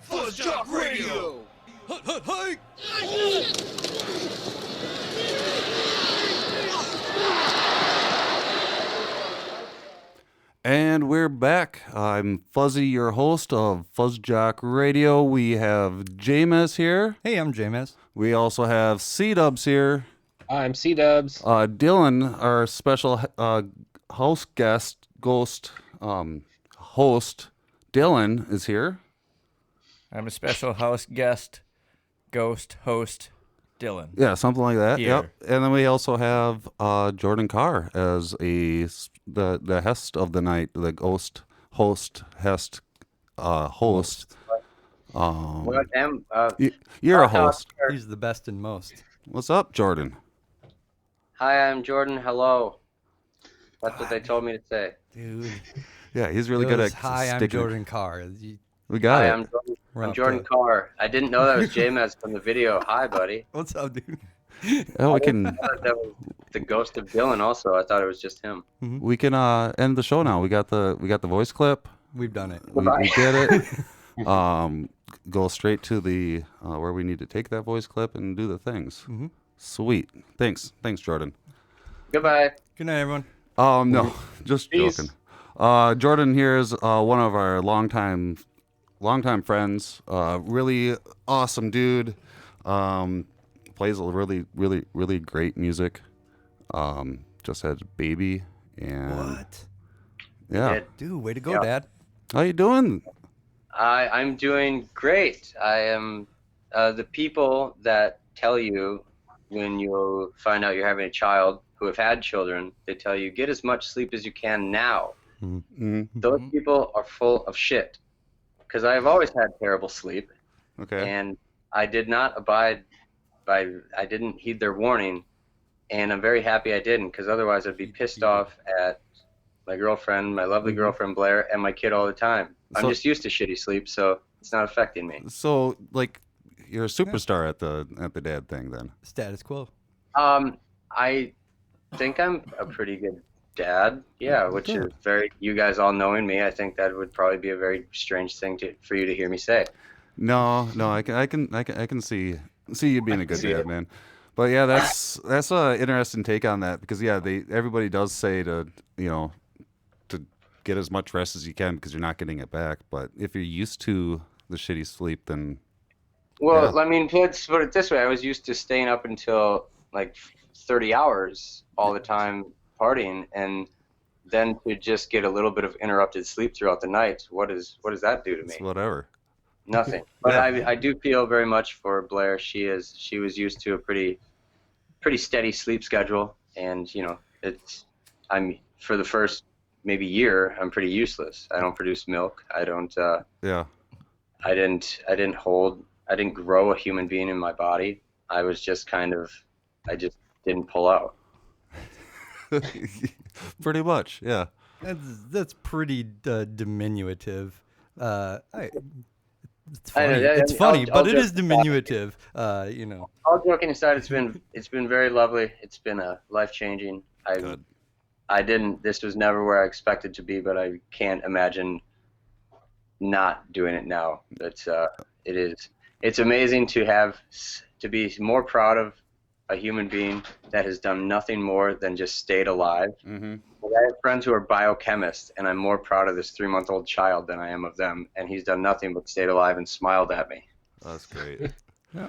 FuzzJockRadio. Hut, hut, hike! And we're back. I'm Fuzzy, your host of FuzzJockRadio. We have JMez here. Hey, I'm JMez. We also have C-Dubs here. I'm C-Dubs. Dylan, our special house guest, host, Dylan is here. I'm a special house guest, ghost host, Dylan. Yeah, something like that. Here. Yep. And then we also have Jordan Carr as the Hest of the night, the ghost host, Hest host. You're a host. He's the best and most. What's up, Jordan? Hi, I'm Jordan. Hello. That's what they told me to say. Dude. Yeah, he's really good at Hi, I'm sticking. Jordan Carr. We got Hi, it. I'm Jordan Carr. I didn't know that was JMez from the video. Hi, buddy. What's up, dude? Oh, we I can thought that was the ghost of Dylan. Also, I thought it was just him. end the show now. We got the voice clip. We've done it. We did it. Go straight to the where we need to take that voice clip and do the things. Mm-hmm. Thanks Jordan. Goodbye. Good night, everyone. No, just Peace. joking. Jordan here is one of our longtime friends. Really awesome dude. Plays really great music. Just had a baby and What? yeah. Dude, way to go, Yeah. Dad. How you doing? I'm doing great. I am the people that tell you when you find out you're having a child who have had children, they tell you get as much sleep as you can now. Mm-hmm. Those people are full of shit. Because I have always had terrible sleep, Okay. and I did not abide by. I didn't heed their warning, and I'm very happy I didn't. Because otherwise, I'd be pissed off at my girlfriend, my lovely girlfriend Blair, and my kid all the time. I'm So- just used to shitty sleep, so it's not affecting me. So like you're a superstar at the dad thing then. Status quo. I think I'm a pretty good dad. Yeah, which is very. You guys all knowing me, I think that would probably be a very strange thing for you to hear me say. No, I can see you being a good see dad, it. man. But yeah, that's a interesting take on that because yeah, everybody does say to get as much rest as you can because you're not getting it back. But if you're used to the shitty sleep, then Well, yeah. I mean, let's put it this way. I was used to staying up until like 30 hours all the time partying, and then to just get a little bit of interrupted sleep throughout the night. What does that do to me? it's whatever. Nothing. But Yeah. I do feel very much for Blair. She was used to a pretty steady sleep schedule, and I'm for the first maybe year I'm pretty useless. I don't produce milk. I don't. Yeah. I didn't grow a human being in my body. I was just I just didn't pull out. Pretty much, yeah. That's pretty diminutive. It's I funny. know, It's I'll- funny, I'll but it just- is diminutive. All joking aside, it's been very lovely. It's been life-changing. Good. This was never where I expected to be, but I can't imagine not doing it now. It's amazing to be more proud of a human being that has done nothing more than just stayed alive. Mm-hmm. I have friends who are biochemists, and I'm more proud of this 3-month-old child than I am of them, and he's done nothing but stayed alive and smiled at me. That's great.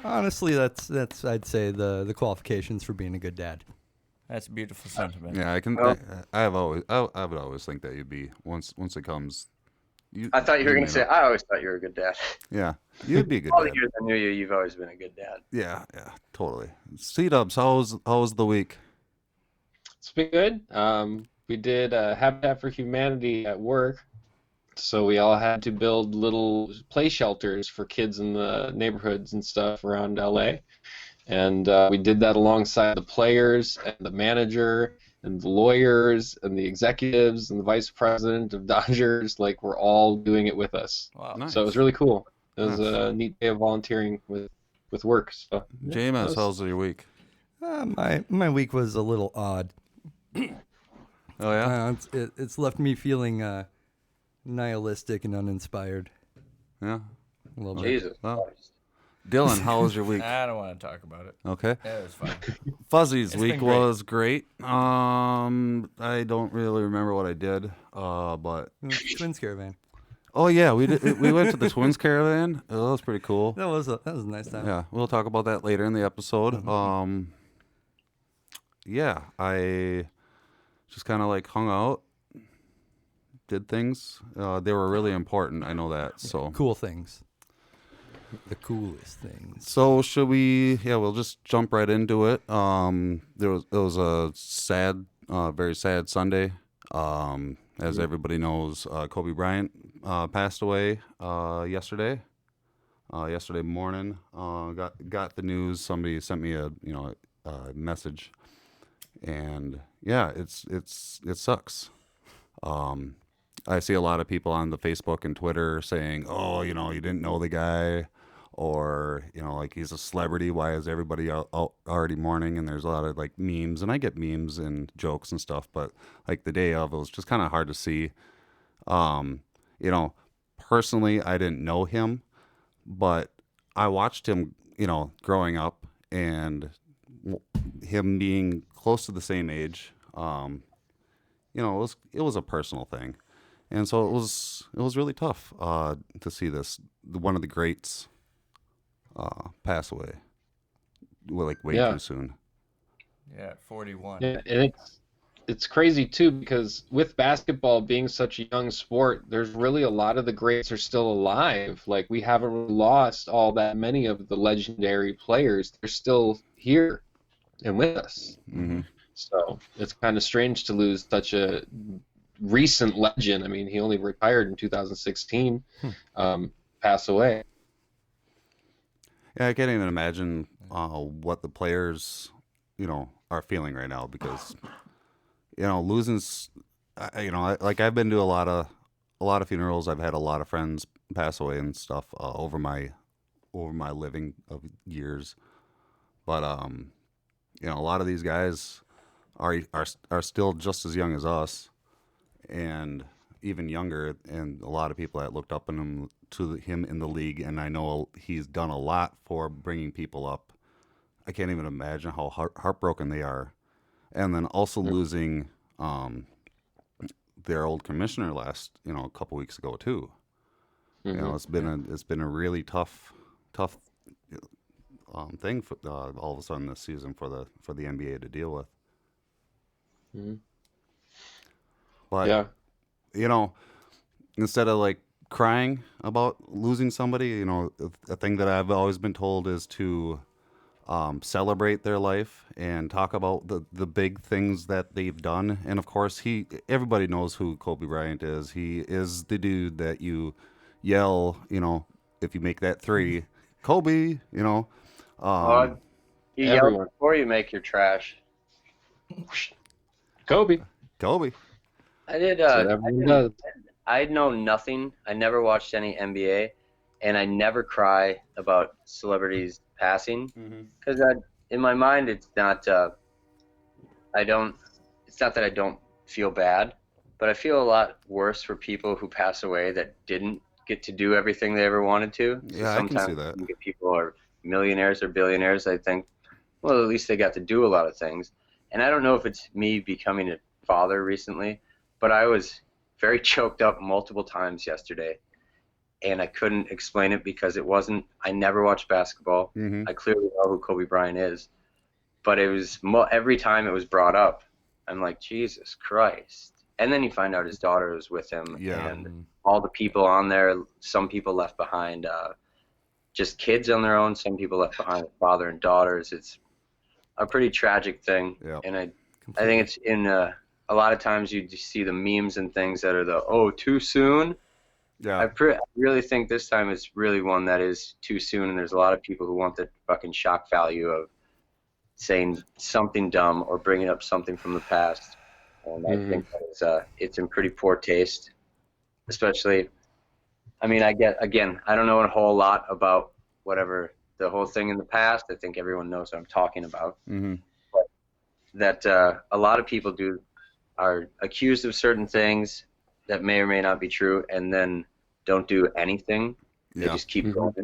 Honestly, that's I'd say the qualifications for being a good dad. That's a beautiful sentiment. Yeah, I can. Well- I would always think that you'd be once it comes. I thought you were going to may say, not- I always thought you were a good dad. Yeah, you'd be a good All dad. the years I knew you, you've always been a good dad. Yeah, totally. C-Dubs, how was the week? It's been good. We did Habitat for Humanity at work, so we all had to build little play shelters for kids in the neighborhoods and stuff around LA. And we did that alongside the players and the manager and the lawyers and the executives and the vice president of Dodgers. Like, we're all doing it with us. Wow. Nice. So it was really cool. It was Nice. a neat day of volunteering with work. So, yeah, JMez, that was- how's your week? My week was a little odd. Oh yeah, It's left me feeling nihilistic and uninspired. yeah. A little bit. Jesus Wow. Christ. Dylan, how was your week? I don't want to talk about it. Okay. Yeah, it was fun. Fuzzy's It's week been great. was great. I don't really remember what I did, but Twins Caravan. oh yeah, we went to the Twins Caravan. Oh, that was pretty cool. That was a nice time. Yeah, we'll talk about that later in the episode. Yeah, I just kind of like hung out, did things. They were really important. I know that. So Cool things. The coolest things. So should we? Yeah, we'll just jump right into it. It was a sad, very sad Sunday. As everybody knows, Kobe Bryant passed away yesterday. Yesterday morning, got the news. Somebody sent me a message, and yeah, it sucks. I see a lot of people on the Facebook and Twitter saying, "Oh, you didn't know the guy." Or, like he's a celebrity. Why is everybody out already mourning? And there's a lot of like memes, and I get memes and jokes and stuff, but like the day of, it was just kind of hard to see. Personally, I didn't know him, but I watched him, growing up, and him being close to the same age. It was a personal thing, and so it was really tough to see one of the greats pass away, way too soon. Yeah, at 41. Yeah, and it's crazy too, because with basketball being such a young sport, there's really a lot of the greats are still alive. Like, we haven't really lost all that many of the legendary players. They're still here and with us. Mm-hmm. So it's kind of strange to lose such a recent legend. I mean, he only retired in 2016, pass away. Yeah, I can't even imagine what the players, are feeling right now, because, losing. I've been to a lot of funerals. I've had a lot of friends pass away and stuff over my living of years, but a lot of these guys are still just as young as us, and even younger, and a lot of people that looked up to him in the league, and I know he's done a lot for bringing people up. I can't even imagine how heartbroken they are, and then also losing their old commissioner a couple weeks ago too. Mm-hmm. It's been a really tough thing for all of a sudden this season for the NBA to deal with. Mm-hmm. But Yeah. Instead of like crying about losing somebody, a thing that I've always been told is to celebrate their life and talk about the big things that they've done. And of course, everybody knows who Kobe Bryant is. He is the dude that you yell, if you make that three, Kobe, You yell Everyone. before you make your trash. Kobe. Kobe. I did. That's what everyone does. I know nothing. I never watched any NBA, and I never cry about celebrities passing, because in my mind it's not. It's not that I don't feel bad, but I feel a lot worse for people who pass away that didn't get to do everything they ever wanted to. Yeah, I can see that. Sometimes people are millionaires or billionaires. I think, well, at least they got to do a lot of things. And I don't know if it's me becoming a father recently, but I was very choked up multiple times yesterday, and I couldn't explain it because I never watched basketball. I clearly know who Kobe Bryant is, but it was every time it was brought up, I'm like, Jesus Christ. And then you find out his daughter was with him, and all the people on there, some people left behind just kids on their own, some people left behind father and daughters. It's a pretty tragic thing, and I think it's in a lot of times you see the memes and things that are too soon. Yeah. I really think this time is really one that is too soon, and there's a lot of people who want the fucking shock value of saying something dumb or bringing up something from the past. And I think that it's in pretty poor taste, especially, I don't know a whole lot about whatever the whole thing in the past. I think everyone knows what I'm talking about. But that a lot of people are accused of certain things that may or may not be true, and then don't do anything They Yeah. just keep going,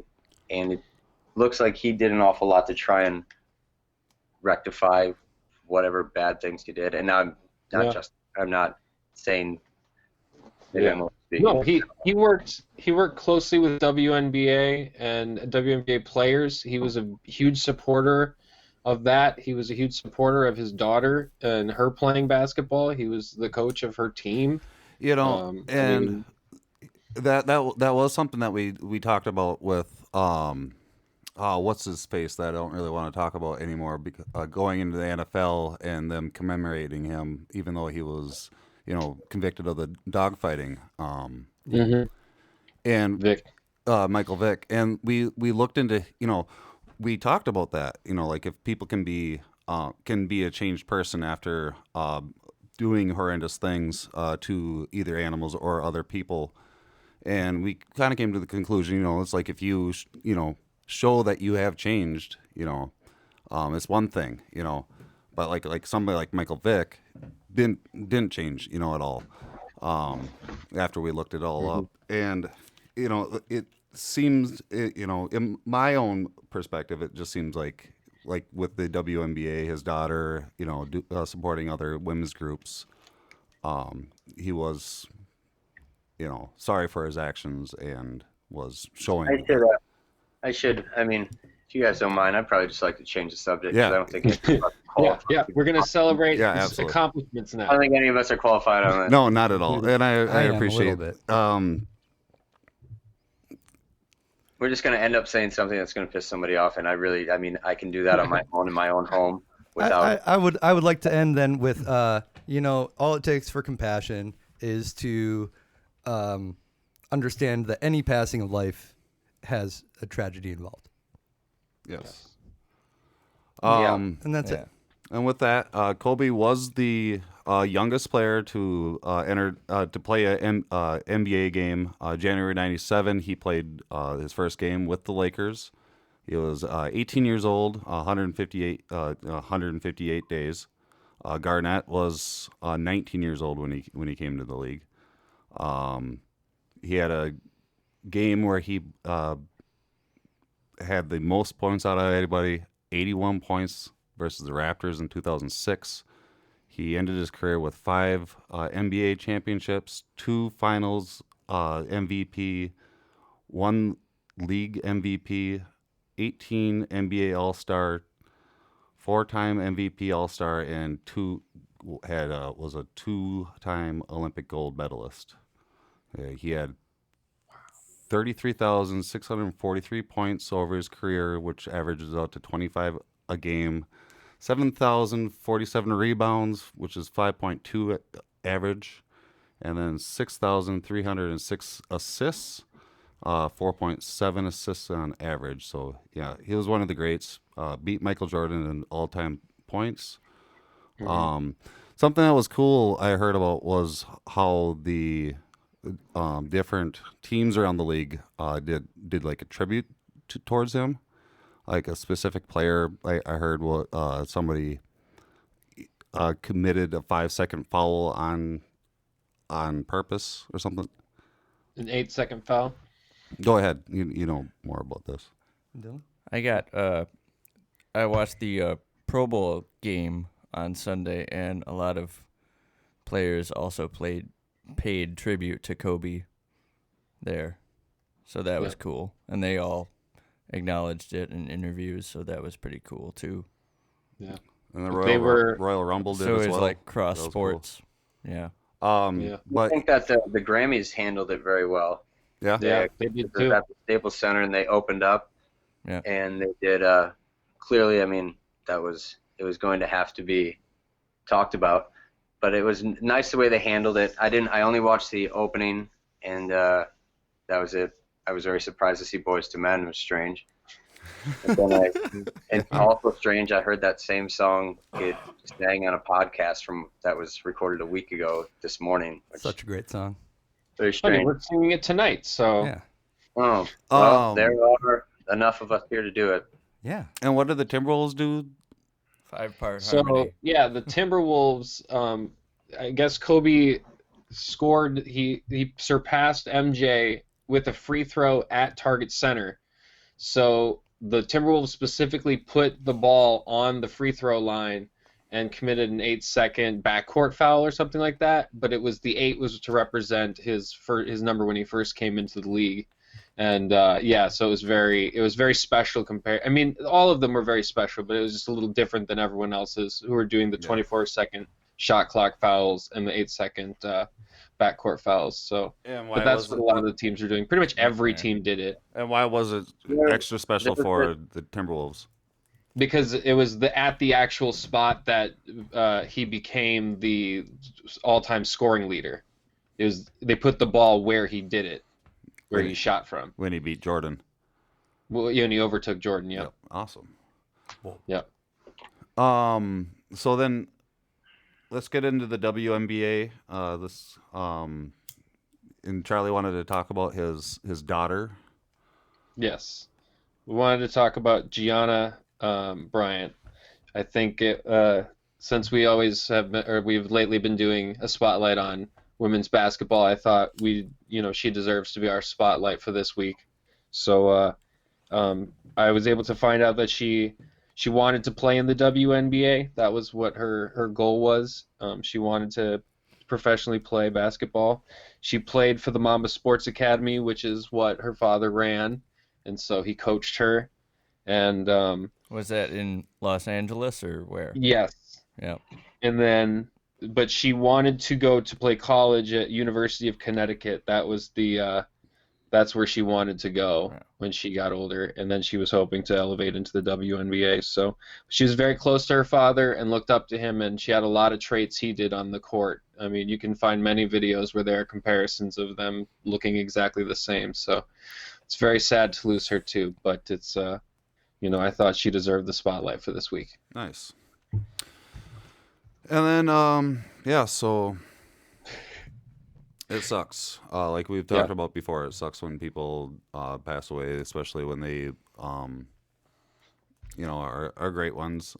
and it looks like he did an awful lot to try and rectify whatever bad things he did. And I'm not saying maybe I'm overspeaking. No, he worked closely with WNBA and WNBA players. He was a huge supporter of that. He was a huge supporter of his daughter and her playing basketball. He was the coach of her team. You know, I mean, that was something that we talked about with what's his face that I don't really want to talk about anymore, because going into the NFL and them commemorating him, even though he was, convicted of the dogfighting. And Vic. Michael Vick, and we looked into, we talked about that, like if people can be a changed person after doing horrendous things to either animals or other people. And we kind of came to the conclusion, it's like if you, show that you have changed, it's one thing, but like somebody like Michael Vick didn't change, at all. After we looked it all up, and it seems, in my own perspective, it just seems like with the WNBA, his daughter, supporting other women's groups, he was, sorry for his actions and was showing. I mean, if you guys don't mind, I'd probably just like to change the subject. Yeah. 'Cause I don't think Yeah, we're gonna celebrate Yeah, his absolutely. accomplishments I now. don't think any of us are qualified on this. No, not at all. And I I am a little appreciate bit. We're just going to end up saying something that's going to piss somebody off, and I can do that on my own in my own home without. I would like to end then with all it takes for compassion is to understand that any passing of life has a tragedy involved. Yes. And that's it. And with that, Kobe was the youngest player to enter to play an NBA game. January '97, he played his first game with the Lakers. He was 18 years old, 158 days. Garnett was 19 years old when he came to the league. He had a game where he had the most points out of anybody, 81 points versus the Raptors in 2006. He ended his career with 5 NBA championships, 2 finals MVP, 1 league MVP, 18 NBA All-Star, 4-time MVP All-Star, and was a 2-time Olympic gold medalist. He had 33,643 points over his career, which averages out to 25 a game. 7,047 rebounds, which is 5.2 average, and then 6,306 assists, 4.7 assists on average. So yeah, he was one of the greats. Beat Michael Jordan in all-time points. Something that was cool I heard about was how the different teams around the league did like a tribute towards him. Like a specific player, I heard somebody committed a 5-second foul on purpose or something. An 8-second foul. Go ahead, you know more about this. Dylan? I watched the Pro Bowl game on Sunday, and a lot of players also paid tribute to Kobe there, so that was cool, and they all acknowledged it in interviews, so that was pretty cool too. Yeah, And the Royal Rumble did so as it's well. like cross That was sports. Cool. Yeah. I But think that the Grammys handled it very well. yeah, they did It was too. at the Staples Center, and they opened up, Yeah. and they did. Clearly, I mean, it was going to have to be talked about, but it was nice the way they handled it. I only watched the opening, and that was it. I was very surprised to see Boys to Men. It was strange. But then and also strange, I heard that same song get sang on a podcast that was recorded a week ago this morning. Such a great song. Very Funny, strange. we're singing it tonight, so Yeah. Oh, well, Um, there are enough of us here to do it. Yeah. and what did the Timberwolves do? 5-part So harmony. yeah, the Timberwolves. I guess Kobe scored. He surpassed MJ with a free throw at target center. So the Timberwolves specifically put the ball on the free throw line and committed an 8-second backcourt foul or something like that. But it was the 8 was to represent his number when he first came into the league. And so it was very special compared. I mean, all of them were very special, but it was just a little different than everyone else's who were doing the 24-second shot clock fouls and the 8-second backcourt fouls. So, but that's what a lot of the teams are doing. Pretty much every team did it. And why was it extra special for the Timberwolves? Because it was at the actual spot that he became the all-time scoring leader. They put the ball where he did it, where he shot from. When he beat Jordan. Well, and he overtook Jordan. Yep. Awesome. Yep. So then, let's get into the WNBA. And Charlie wanted to talk about his daughter. Yes, we wanted to talk about Gianna Bryant. I think since we always we've lately been doing a spotlight on women's basketball, I thought she deserves to be our spotlight for this week. So I was able to find out that she wanted to play in the WNBA. That was what her goal was. She wanted to professionally play basketball. She played for the Mamba Sports Academy, which is what her father ran, and so he coached her. And was that in Los Angeles or where? Yes. Yeah. And then, but she wanted to go to play college at University of Connecticut. That was that's where she wanted to go when she got older, and then she was hoping to elevate into the WNBA. So she was very close to her father and looked up to him, and she had a lot of traits he did on the court. I mean, you can find many videos where there are comparisons of them looking exactly the same. So it's very sad to lose her too, but it's I thought she deserved the spotlight for this week. Nice. And then so it sucks. Like we've talked about before, it sucks when people pass away, especially when they are great ones.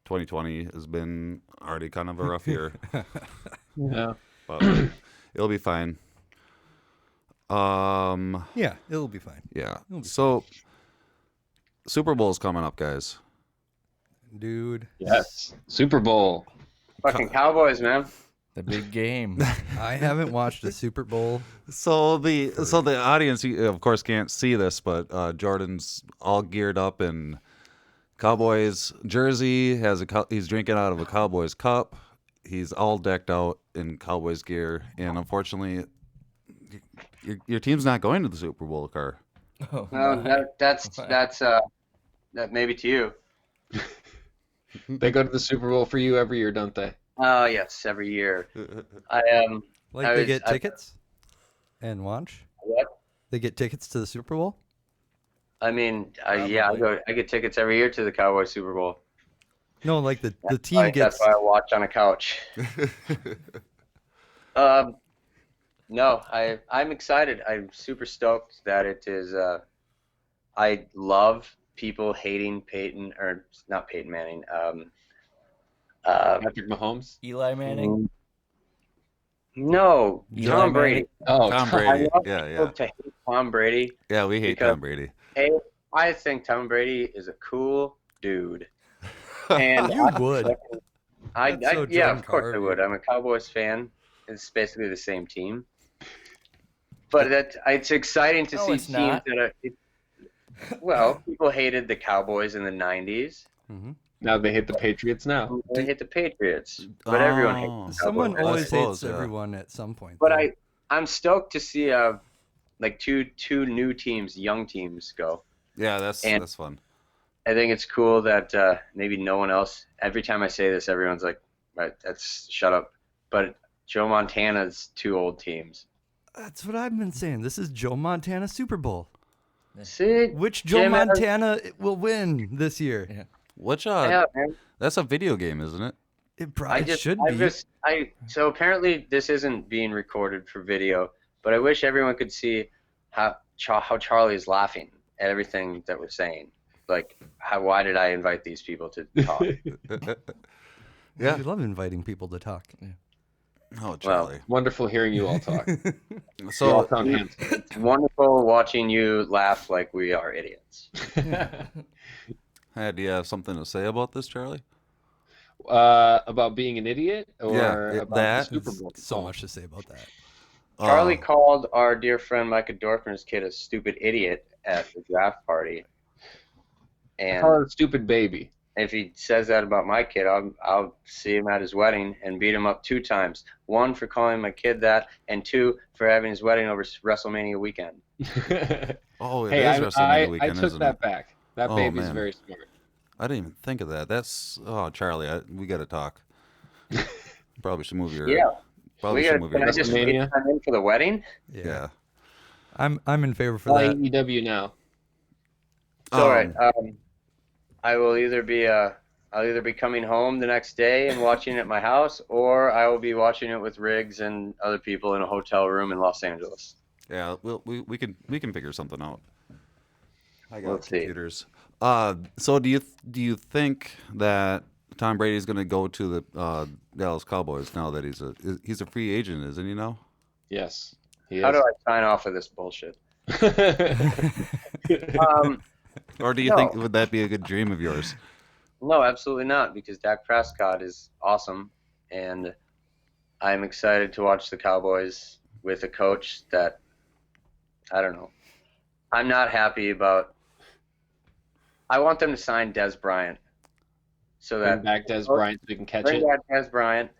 2020 has been already kind of a rough year. Yeah. But it'll be fine. Yeah, it'll be fine. Yeah. So Super Bowl's coming up, guys. Dude. Yes. Super Bowl. Fucking Cowboys, man. The big game. I haven't watched a Super Bowl. So the audience, of course, can't see this, but Jordan's all geared up in Cowboys jersey. He's drinking out of a Cowboys cup. He's all decked out in Cowboys gear, and unfortunately, your team's not going to the Super Bowl, Carr. Oh, No, that's that maybe to you. They go to the Super Bowl for you every year, don't they? Oh yes, every year. They get tickets and watch? What? They get tickets to the Super Bowl? I mean, I get tickets every year to the Cowboys Super Bowl. No, like the team gets. That's why I watch on a couch. No, I'm excited. I'm super stoked that it is. I love people hating not Peyton Manning. Patrick Mahomes? Eli Manning? No, Eli Tom Brady. Manning? Oh, Tom I Brady. love Yeah. people to hate Tom Brady. Yeah, we hate Because- Tom Brady. Hey, I think Tom Brady is a cool dude. And You would. That's so Jordan yeah, of course Carr, I would. dude. I'm a Cowboys fan. It's basically the same team. But it's exciting to No, see it's teams not. that are. People hated the Cowboys in the 90s. Mm-hmm. now they hate the Patriots now. They hate the Patriots. But everyone hates the Cowboys. Someone always hates suppose, yeah. everyone at some point. But though. I'm stoked to see two new teams, young teams go. Yeah, that's fun. I think it's cool that maybe no one else. Every time I say this, everyone's like, "Right, that's shut up." But Joe Montana's two old teams. That's what I've been saying. This is Joe Montana Super Bowl. See, Which Joe JMez Montana will win this year? Yeah. Which Yeah, man. that's a video game, isn't it? It probably should be. So apparently this isn't being recorded for video, but I wish everyone could see how Charlie is laughing at everything that we're saying. Like, why did I invite these people to talk? Yeah. We love inviting people to talk. Oh, Charlie. Wonderful hearing you all talk. You all So, sound handsome. It's wonderful watching you laugh like we are idiots. hey, do you have something to say about this, Charlie? About being an idiot, or Yeah, about that. the Super Bowl? So much to say about that. Charlie called our dear friend Micah Dorfman's kid a stupid idiot at the draft party. I And call it a stupid baby. if he says that about my kid, I'll see him at his wedding and beat him up 2 times. 1 for calling my kid that, and 2 for having his wedding over WrestleMania weekend. Oh, it Hey, is WrestleMania I weekend, took isn't that it? back. That Oh, baby's man. very smart. I didn't even think of that. That's Charlie. We got to talk. Probably should move your. Yeah. Probably should move Can your. I just WrestleMania? FaceTime in for the wedding? Yeah. I'm in favor for All that. AEW now. It's all right. I will either be I'll either be coming home the next day and watching it at my house, or I will be watching it with Riggs and other people in a hotel room in Los Angeles. Yeah. We can figure something out. I got Let's see. computers. So do you think that Tom Brady's going to go to the Dallas Cowboys now that he's a free agent, isn't he now? Yes. He How is. do I sign off of this bullshit? Or do you No. think would that be a good dream of yours? No, absolutely not, because Dak Prescott is awesome, and I'm excited to watch the Cowboys with a coach that, I don't know. I'm not happy about. I want them to sign Des Bryant, so Bring that back Des Bryant so we can catch bring it. back Des Bryant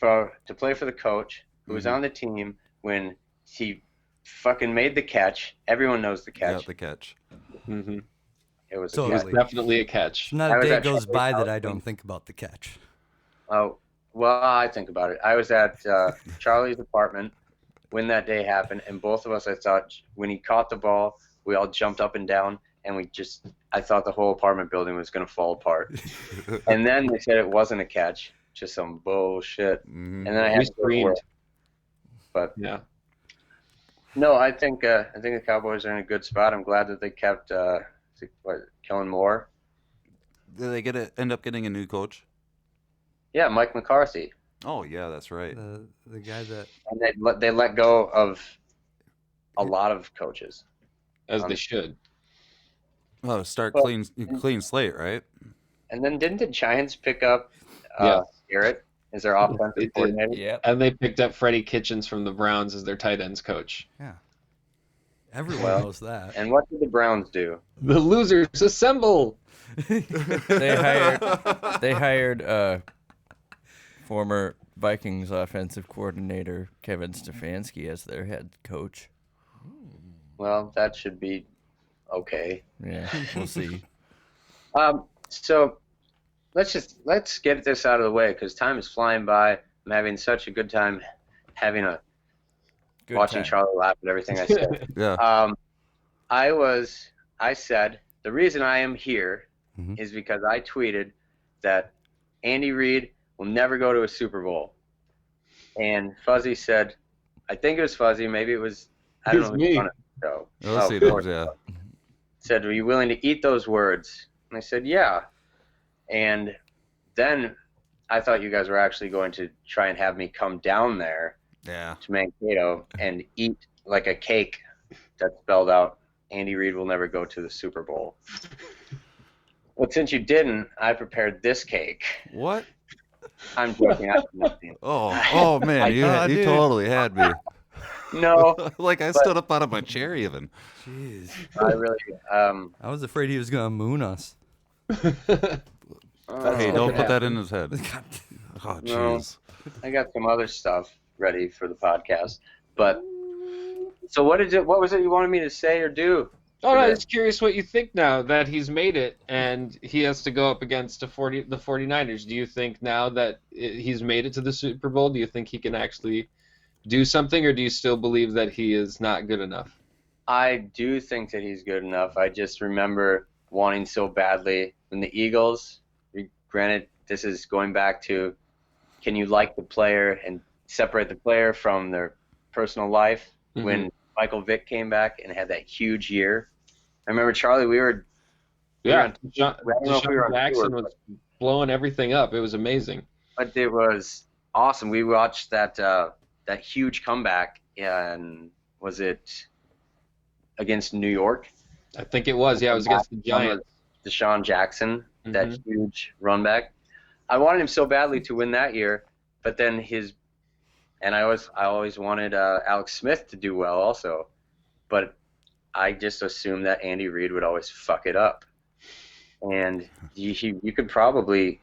to play for the coach who was on the team when he fucking made the catch. Everyone knows the Yeah, catch. the catch. Mm-hmm. It was a Totally. catch. Definitely a catch. Not I a was day at goes Charlie's by house that I when- don't think about the catch. Oh, well, I think about it. I was at Charlie's apartment when that day happened, and both of us, I thought, when he caught the ball, we all jumped up and down, and I thought the whole apartment building was going to fall apart. And then they said it wasn't a catch, just some bullshit. Mhm. And then I had We to go to work. screamed. But Yeah. no, I think the Cowboys are in a good spot. I'm glad that they kept Kellen Moore. Did they end up getting a new coach? Yeah, Mike McCarthy. Oh yeah, that's right. The guy that And they let go of a lot of coaches. As they should. Oh, start Well, clean slate, right? And then didn't the Giants pick up Yes. Garrett as their They offensive did. coordinator? Yep. And they picked up Freddie Kitchens from the Browns as their tight ends coach. everyone Well, knows that. And what did the Browns do? The losers assemble. They hired former Vikings offensive coordinator Kevin Stefanski as their head coach. Well, that should be okay. Yeah, we'll see. So let's get this out of the way because time is flying by. I'm having such a good time Good watching time. Charlie laugh at everything I said. Yeah. I said the reason I am here Mhm. is because I tweeted that Andy Reid will never go to a Super Bowl. And Fuzzy said, I think it was Fuzzy, maybe it was, I don't It's know me. who's on it. So, Let's see. of course. Yeah. Said, are you willing to eat those words? And I said, yeah. And then I thought you guys were actually going to try and have me come down there Yeah. to Mankato and eat like a cake that spelled out Andy Reid will never go to the Super Bowl. Well, since you didn't, I prepared this cake. What? I'm joking. I did nothing. Oh man, you dude. totally had me. No, Like I stood up out of my chair even. Jeez. I really. I was afraid he was gonna moon us. Hey, don't put that in his head. God. Oh No. jeez. I got some other stuff ready for the podcast, but so what was it you wanted me to say or do? Oh, no, I'm just curious what you think now that he's made it and he has to go up against the 49ers. Do you think now that he's made it to the Super Bowl, do you think he can actually do something, or do you still believe that he is not good enough? I do think that he's good enough. I just remember wanting so badly when the Eagles, granted, this is going back to can you like the player and separate the player from their personal life? Mhm. When Michael Vick came back and had that huge year. I remember, Charlie, we were Yeah, I don't know if we were Deshaun on Jackson tour, was blowing everything up. It was amazing. but it was awesome. We watched that huge comeback, and was it against New York? I think it was. Yeah, it was against the Giants. Deshaun Jackson, that huge run back. I wanted him so badly to win that year, but then I always wanted Alex Smith to do well also, but I just assumed that Andy Reid would always fuck it up. And he probably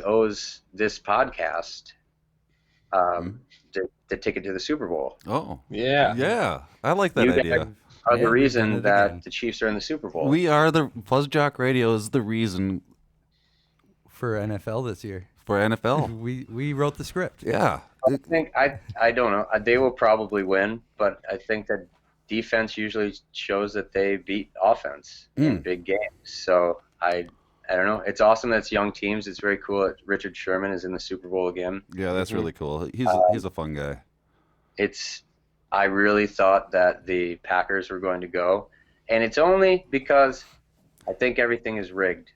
owes this podcast the ticket to the Super Bowl. Oh, yeah, yeah, I like that idea. Are the reason that the Chiefs are in the Super Bowl. We are the FuzzJock is the reason for NFL this year. For NFL, we wrote the script. Yeah, I don't know. They will probably win, but I think that defense usually shows that they beat offense in big games. So I don't know. It's awesome that it's young teams. It's very cool that Richard Sherman is in the Super Bowl again. Yeah, that's really cool. He's a fun guy. I really thought that the Packers were going to go, and it's only because I think everything is rigged.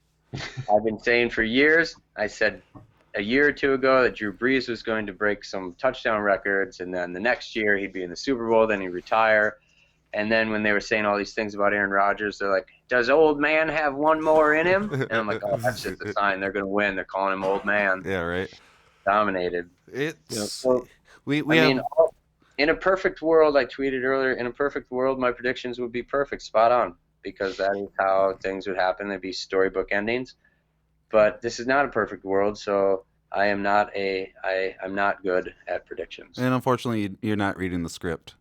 I've been saying for years, I said a year or two ago that Drew Brees was going to break some touchdown records, and then the next year he'd be in the Super Bowl, then he'd retire. And then when they were saying all these things about Aaron Rodgers, they're like, does old man have one more in him? And I'm like, oh, that's just a sign. They're going to win. They're calling him old man. Yeah, right. Dominated. So in a perfect world, I tweeted earlier, in a perfect world, my predictions would be perfect, spot on, because that is how things would happen. They'd be storybook endings. But this is not a perfect world, so I'm not good at predictions. And unfortunately, you're not reading the script.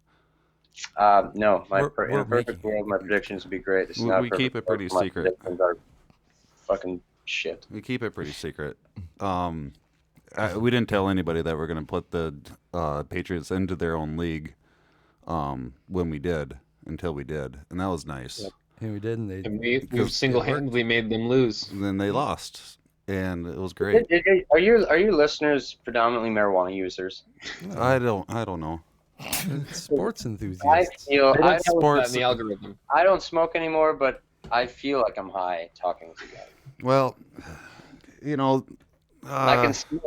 No, in a perfect world, my predictions would be great. This is not we keep it pretty secret. My predictions are fucking shit. We keep it pretty secret. We didn't tell anybody that we're going to put the Patriots into their own league when we did, until we did, and that was nice. Yep. And we did, and we single-handedly made them lose. And then they lost, and it was great. Are your listeners predominantly marijuana users? No. I don't know. Sports enthusiasts. I feel Sports in the algorithm. I don't smoke anymore, but I feel like I'm high talking to you guys. Well, you know, I can see it.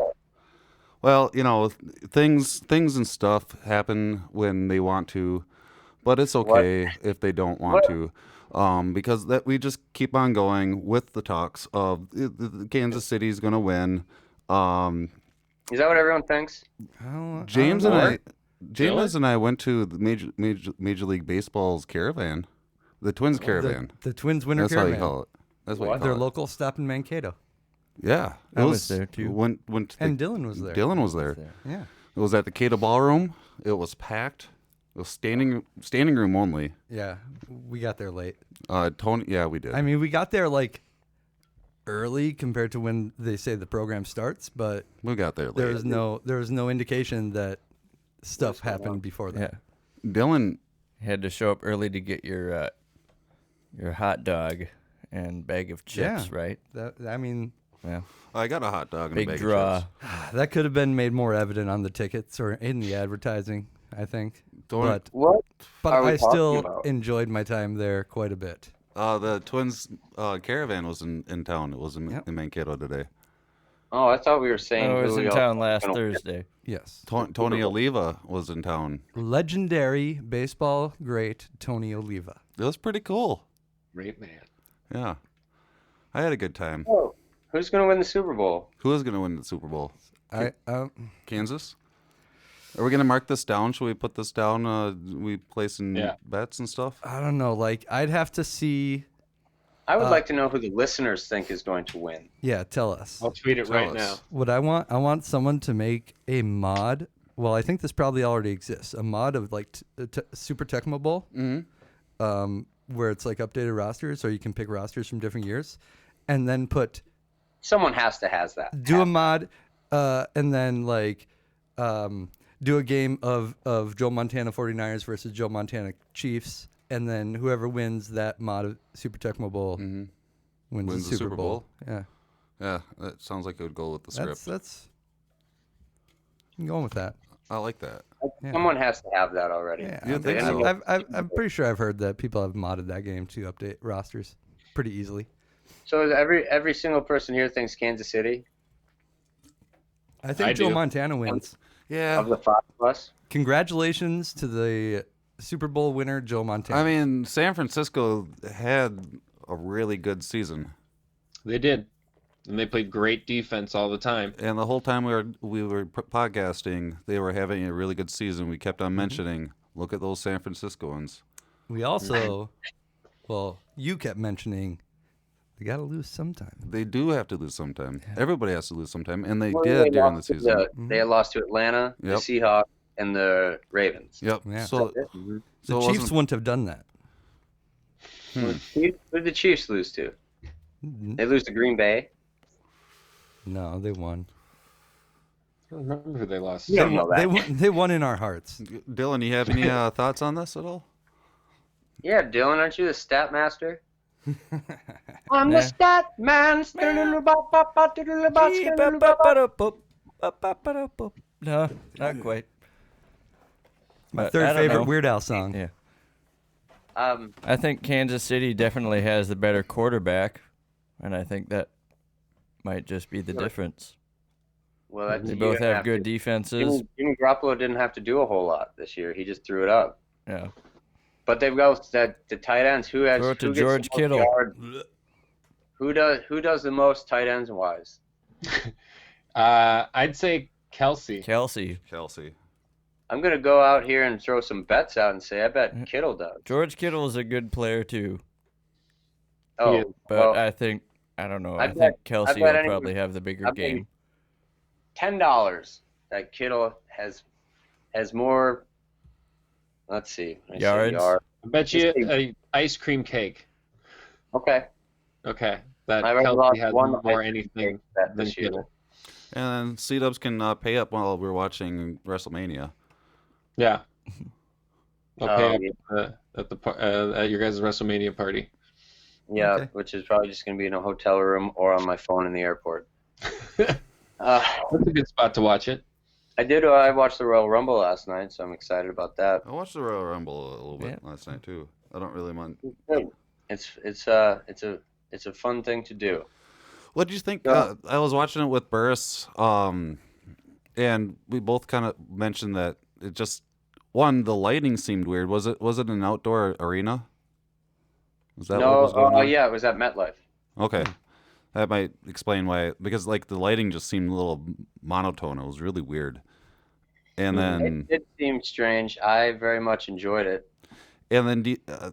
well, you know, things and stuff happen when they want to, but it's okay if they don't want to, because that we just keep on going with the talks of Kansas City's going to win. Is that what everyone thinks? James and I went to the Major League Baseball's caravan, the Twins Caravan. The Twins Winter That's Caravan. how you call it. That's what you call Their it. local stop in Mankato. Yeah, I was there too. And Dylan was there. Dylan was there. Yeah. It was at the Cato Ballroom. It was packed. It was standing room only. Yeah, we got there late. Tony, yeah, we did. I mean, we got there like early compared to when they say the program starts, but we got there late. there was no indication that stuff happened before that. Yeah. Dylan had to show up early to get your hot dog and bag of chips, right? Yeah. I got a hot dog and Big a bag draw. of chips. That could have been made more evident on the tickets or in the advertising, I think. Don't- What? But are we I talking still about? enjoyed my time there quite a bit. The Twins Caravan was in town. It was in Mankato today. Oh, I thought we were saying. I was who in we all- town last Thursday. Yes. Tony Oliva was in town. Legendary baseball great Tony Oliva. It was pretty cool. Great man. Yeah. I had a good time. Oh, who's going to win the Super Bowl? Who is going to win the Super Bowl? Kansas. Are we going to mark this down? Should we put this down? We placing bets and stuff? I don't know. Like, I'd have to see. I would like to know who the listeners think is going to win. Yeah, tell us. I'll tweet it right now. What I want someone to make a mod. Well, I think this probably already exists. A mod of like Super Tecmo Bowl, where it's like updated rosters, so you can pick rosters from different years, and then put. Someone has that. Do a mod, and then like, do a game of Joe Montana 49ers versus Joe Montana Chiefs, and then whoever wins that mod of Super Tecmo Bowl wins the Super Bowl. Yeah. Yeah, that sounds like it would go with the script. I'm going with that. I like that. Yeah. Someone has to have that already. Yeah, You think so? I'm pretty sure I've heard that people have modded that game to update rosters pretty easily. So every single person here thinks Kansas City. I think I Joe do. Montana wins. Yeah. Of the 5 of us. Congratulations to the Super Bowl winner, Joe Montana. I mean, San Francisco had a really good season, They did. And they played great defense all the time. and the whole time we were podcasting, they were having a really good season. We kept on mentioning, look at those San Franciscoans. we also, well, you kept mentioning they got to lose sometime. They do have to lose sometime. Everybody has to lose sometime, and they Well, did during the lost to season. They lost to Atlanta, Yep. the Seahawks, and the Ravens. Yep. Yeah. So, The so it Chiefs wasn't- wouldn't have done that. Who did the Chiefs lose to? They lose to Green Bay. No, they won. I don't remember who they lost. You don't know that. They won in our hearts. Dylan, you have any thoughts on this at all? Yeah, Dylan, aren't you the stat master? I'm the stat man. No, not quite. My But I third don't favorite know. Weird Al song. Yeah. I think Kansas City definitely has the better quarterback, and I think that might just be the difference. Well, that's, They you both don't have good to- defenses. Jimmy Garoppolo didn't have to do a whole lot this year. He just threw it up. Yeah. But they've got the tight ends. Who Throw it to gets George the most Kittle. yards? Who does the most tight ends wise? I'd say Kelsey. Kelsey. I'm gonna go out here and throw some bets out and say I bet Kittle does. George Kittle is a good player too, Oh, Yeah, but well, I don't know. I I bet- think Kelsey bet will anyone- probably have the bigger I bet- game. $10 that Kittle has more. Let's see. Let me see, Yards? I bet you a ice cream cake. Okay. Okay. That I already Kelsey lost has one more ice cream anything cake bet than this year. Kittle. And C-Dubs can pay up while we're watching WrestleMania. Yeah. I'll Oh, pay yeah. up at your guys' WrestleMania party. Yeah, Okay. which is probably just gonna be in a hotel room or on my phone in the airport. That's a good spot to watch it. I watched the Royal Rumble last night, so I'm excited about that. I watched the Royal Rumble a little bit last night too. I don't really mind. It's a fun thing to do. What did you think? Yeah. I was watching it with Burris, and we both kind of mentioned that it just the lighting seemed weird. Was it an outdoor arena? Was that what was going on? Yeah, it was at MetLife. Okay, that might explain why. Because like the lighting just seemed a little monotone. It was really weird. And then It seemed strange. I very much enjoyed it.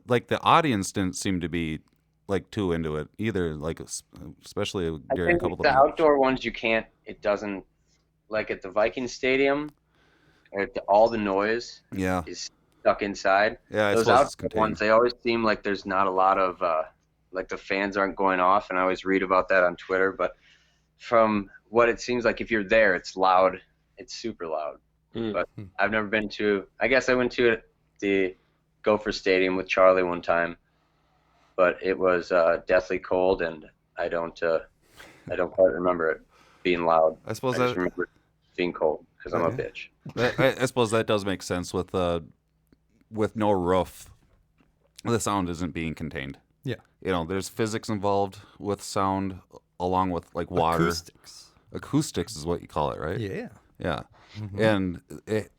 like the audience didn't seem to be like too into it either. Like especially I during a think couple of the outdoor ones it doesn't, like at the Viking Stadium, all the noise Yeah, is stuck inside. yeah. I Those suppose it's outdoor contained. ones, they always seem like there's not a lot of, like the fans aren't going off, and I always read about that on Twitter, but from what it seems like, if you're there, it's loud. It's super loud. Mm. But I've never been to, I guess I went to the Gopher Stadium with Charlie one time, but it was deathly cold, and I don't quite remember it being loud. I suppose I just that remember it being cold because I'm a bitch. I suppose that does make sense with no roof. The sound isn't being contained. Yeah. You know, there's physics involved with sound, along with like water. Acoustics. Acoustics is what you call it, right? Yeah. Yeah. And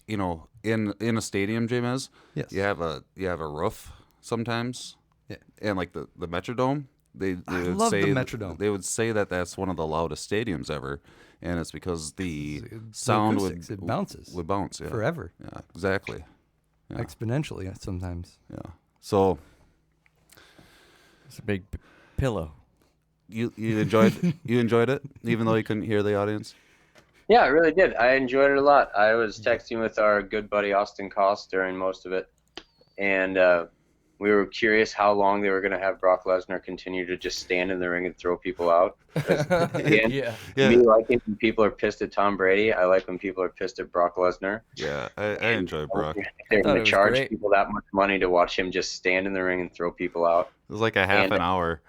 you know, in a stadium, JMez, Yes. you have a roof sometimes. Yeah. And like the Metrodome, they I would love the say Metrodome. They would say that that's one of the loudest stadiums ever, and it's because the The sound acoustics, it bounces would bounce. Yeah. forever, Yeah. Exactly. Yeah. exponentially sometimes. Yeah. So It's a big pillow. you enjoyed it, even though you couldn't hear the audience. Yeah, I really did. I enjoyed it a lot. I was texting with our good buddy Austin Koss during most of it, and we were curious how long they were going to have Brock Lesnar continue to just stand in the ring and throw people out. Again, Yeah. me liking when people are pissed at Tom Brady. I like when people are pissed at Brock Lesnar. Yeah, I enjoyed Brock. It They're thought going it to was charge great. people that much money to watch him just stand in the ring and throw people out. was like a half And- an hour.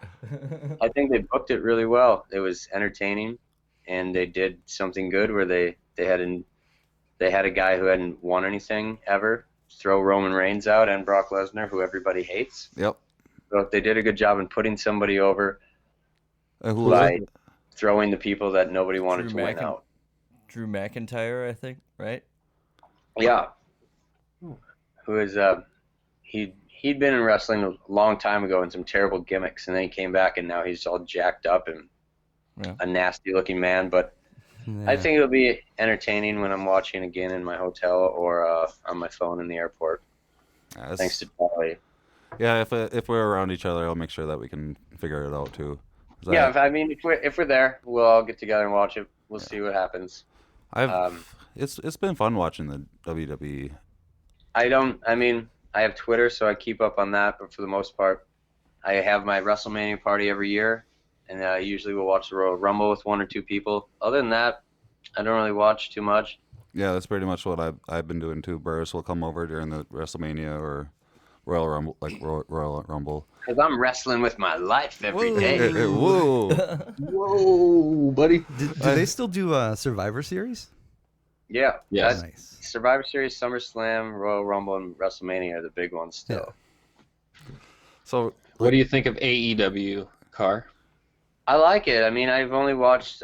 I think they booked it really well. It was entertaining, and they did something good where they had a guy who hadn't won anything ever throw Roman Reigns out and Brock Lesnar, who everybody hates. Yep. So they did a good job in putting somebody over Who was by it? throwing the people that nobody wanted Drew to win out. Drew McIntyre, I think, right? Yeah. Who is he'd been in wrestling a long time ago in some terrible gimmicks, and then he came back, and now he's all jacked up and a nasty looking man. But I think it'll be entertaining when I'm watching again in my hotel or on my phone in the airport. Thanks to Charlie. Yeah, if we're around each other, I'll make sure that we can figure it out too. Yeah, if we're there, we'll all get together and watch it. We'll see what happens. It's been fun watching the WWE. I have Twitter, so I keep up on that, but for the most part, I have my WrestleMania party every year, and I usually will watch the Royal Rumble with one or two people. Other than that, I don't really watch too much. Yeah, that's pretty much what I've been doing too. Burris will come over during the WrestleMania or Royal Rumble, Royal Rumble. Because I'm wrestling with my life every day. Whoa. Whoa, buddy. Do they still do Survivor Series? Yeah. Yes. Nice. Survivor Series, SummerSlam, Royal Rumble, and WrestleMania are the big ones still. Yeah. So, What do you think of AEW, Carr? I like it. I mean, I've watched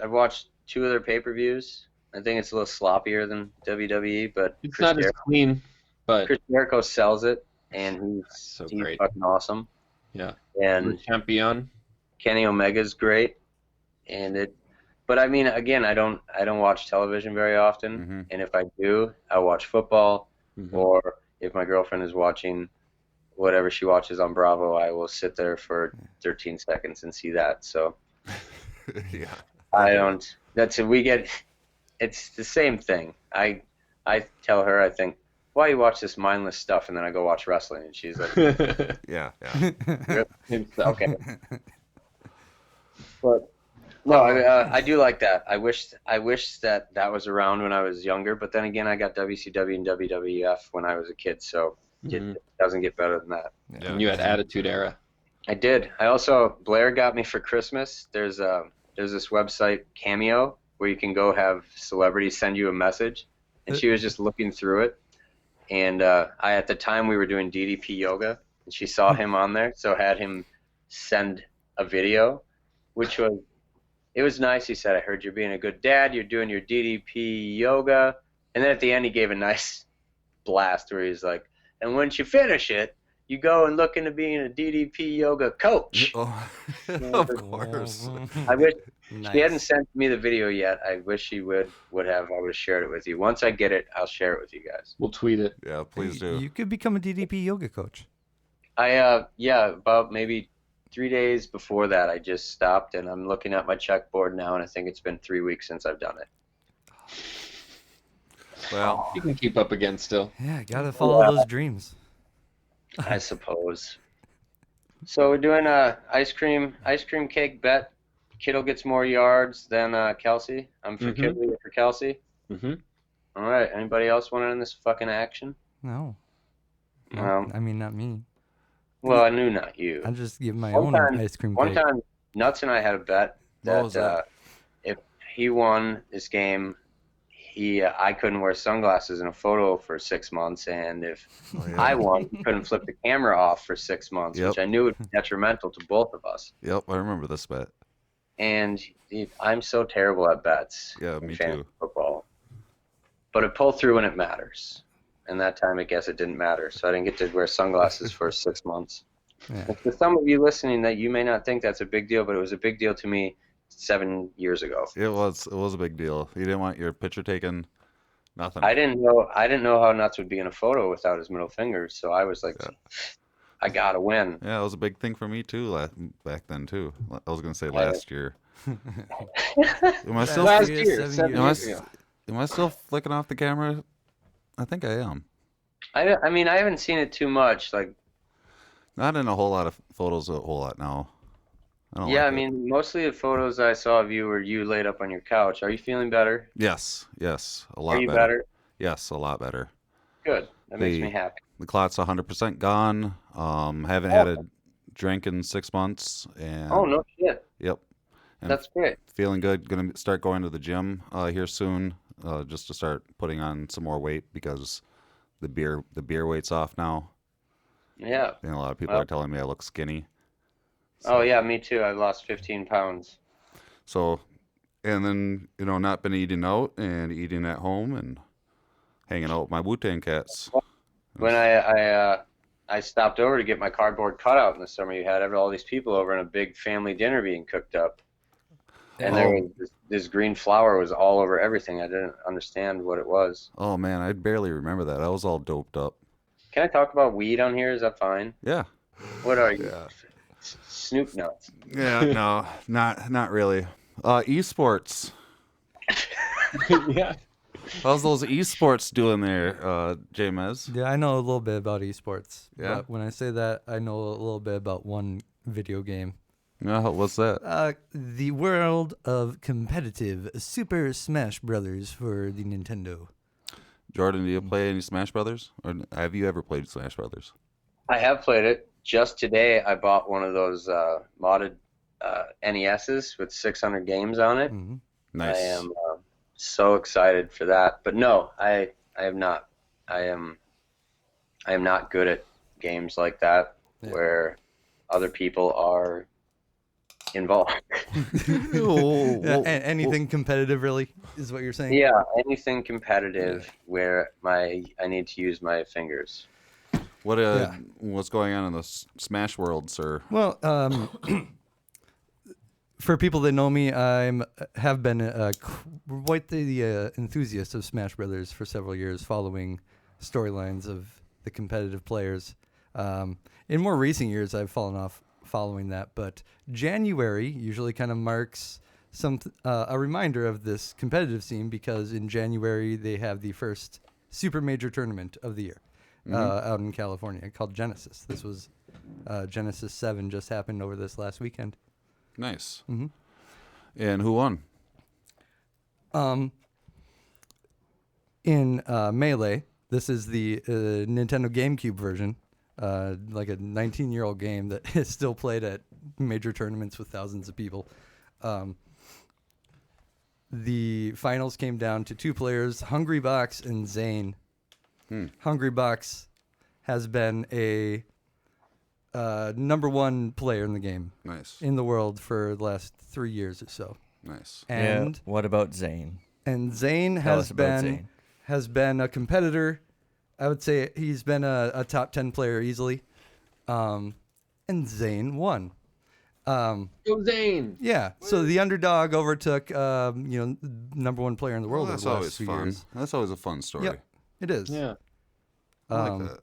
2 of their pay-per-views. I think it's a little sloppier than WWE, but It's not as clean, but Chris Jericho sells it, and he's great. fucking awesome. Yeah. And Champion. Kenny Omega's great, but I mean, again, I don't watch television very often, and if I do, I watch football, or if my girlfriend is watching whatever she watches on Bravo, I will sit there for 13 seconds and see that. So, yeah, I don't. That's it. It's the same thing. I tell her, I think, why you watch this mindless stuff, and then I go watch wrestling, and she's like, yeah. okay. But no, I do like that. I wish that was around when I was younger, but then again, I got WCW and WWF when I was a kid, so it doesn't get better than that. Yeah. And you had Attitude Era. I did. Blair got me for Christmas. There's this website, Cameo, where you can go have celebrities send you a message, and she was just looking through it. And at the time we were doing DDP yoga, and she saw him on there, so had him send a video, it was nice. He said, I heard you're being a good dad, you're doing your DDP yoga. And then at the end he gave a nice blast where he's like, and once you finish it, you go and look into being a DDP yoga coach. Oh, of course. I wish Nice. she hadn't sent me the video yet. I wish she would have. I would have shared it with you. Once I get it, I'll share it with you guys. We'll tweet it. Yeah, please do. You could become a DDP yoga coach. About maybe 3 days before that, I just stopped, and I'm looking at my checkboard now, and I think it's been 3 weeks since I've done it. Well, You can keep up again still. Yeah, gotta follow those dreams. I suppose. So we're doing a ice cream cake bet. Kittle gets more yards than Kelsey. I'm for Kittle, you're for Kelsey. Mm-hmm. All right. Anybody else want in this fucking action? No. I mean, not me. Well, I knew not you. I just give my One own time- ice cream One cake. time, Nuts and I had a bet What was that? If he won this game, I couldn't wear sunglasses in a photo for 6 months, and if I won, he couldn't flip the camera off for 6 months, Yep. which I knew would be detrimental to both of us. Yep, I remember this bet. And I'm so terrible at bets. Yeah, in me fantasy too. Football, but it pulled through when it matters. And that time, I guess it didn't matter, so I didn't get to wear sunglasses for 6 months. Yeah. And for some of you listening, that you may not think that's a big deal, but it was a big deal to me 7 years ago. It was a big deal. You didn't want your picture taken. Nothing. I didn't know how Nuts would be in a photo without his middle fingers, so I was like, I gotta win. Yeah, it was a big thing for me too back then too. I was gonna say last year. Am I still Last year, 7 7 years. years ago. am I still flicking off the camera? I think I am. I mean, I haven't seen it too much. Like, Not in a whole lot of photos. A whole lot now. I don't yeah, like I mean, mostly the photos I saw of you were you laid up on your couch. Are you feeling better? Yes, a lot Are you better. better? Yes, a lot better. Good. That makes The- me happy. The clot's 100% gone. Haven't had a drink in 6 months, and Oh, no shit. yep, and That's great. feeling good. Gonna start going to the gym here soon, just to start putting on some more weight because the beer weight's off now. Yeah. And a lot of people Well- are telling me I look skinny. Oh, yeah, me too. I lost 15 pounds. So and then not been eating out and eating at home and hanging out with my Wu-Tang cats. When I stopped over to get my cardboard cutout in the summer, you had all these people over and a big family dinner being cooked up. And there was this green flour was all over everything. I didn't understand what it was. Oh man, I barely remember that. I was all doped up. Can I talk about weed on here? Is that fine? Yeah. What are you? Yeah. Snoop nuts. Yeah, no, not really. Esports. Yeah. How's those esports doing there, JMez? Yeah, I know a little bit about esports. Yeah? But when I say that, I know a little bit about one video game. What's that? The world of competitive Super Smash Brothers for the Nintendo. Jordan, do you play any Smash Brothers? Or have you ever played Smash Brothers? I have played it. Just today, I bought one of those modded NESs with 600 games on it. Mm-hmm. Nice. I am so excited for that. But no, I am not. I am not good at games like that where other people are involved. Anything competitive, really, is what you're saying? Yeah, anything competitive where I need to use my fingers. What's going on in the Smash world, sir? Well, for people that know me, have been quite the enthusiast of Smash Brothers for several years, following storylines of the competitive players. In more recent years, I've fallen off following that, but January usually kind of marks a reminder of this competitive scene, because in January they have the first super major tournament of the year out in California called Genesis. This was Genesis 7 just happened over this last weekend. Nice. Mm-hmm. And who won? In Melee, this is the Nintendo GameCube version, like a 19-year-old game that is still played at major tournaments with thousands of people. The finals came down to two players, Hungrybox and Zane. Hungrybox has been a number one player in the game. Nice. In the world for the last 3 years or so. Nice. And what about Zane? And Zane Tell us about Zane. has been a competitor. I would say he's been a top 10 player easily. And Zane won. Go Zane! Yeah. So the underdog overtook number one player in the world Well, that's over the always last 2 fun. years. That's always a fun story. Yep, it is. Yeah. I like that.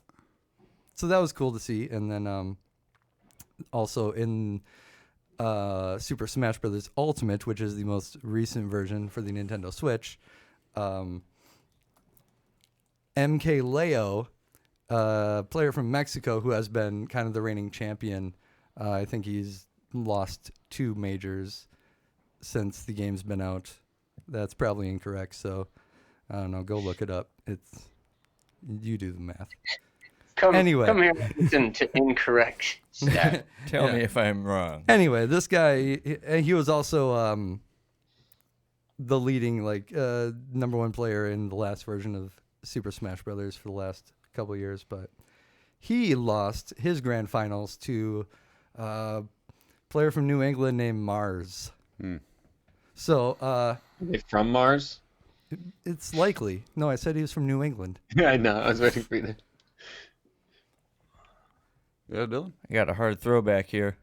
So that was cool to see. And then also in Super Smash Bros. Ultimate, which is the most recent version for the Nintendo Switch, MK Leo, player from Mexico who has been kind of the reigning champion. I think he's lost 2 majors since the game's been out. That's probably incorrect, so I don't know. Go look it up. You do the math. Come here and listen to incorrect stat. Tell me if I'm wrong. Anyway, this guy, he was also the leading number one player in the last version of Super Smash Brothers for the last couple of years, but he lost his grand finals to a player from New England named Mars. So Are they from Mars? it's likely. No, I said he was from New England. I know. I was waiting for you to. Yeah, Dylan? I got a hard throwback here.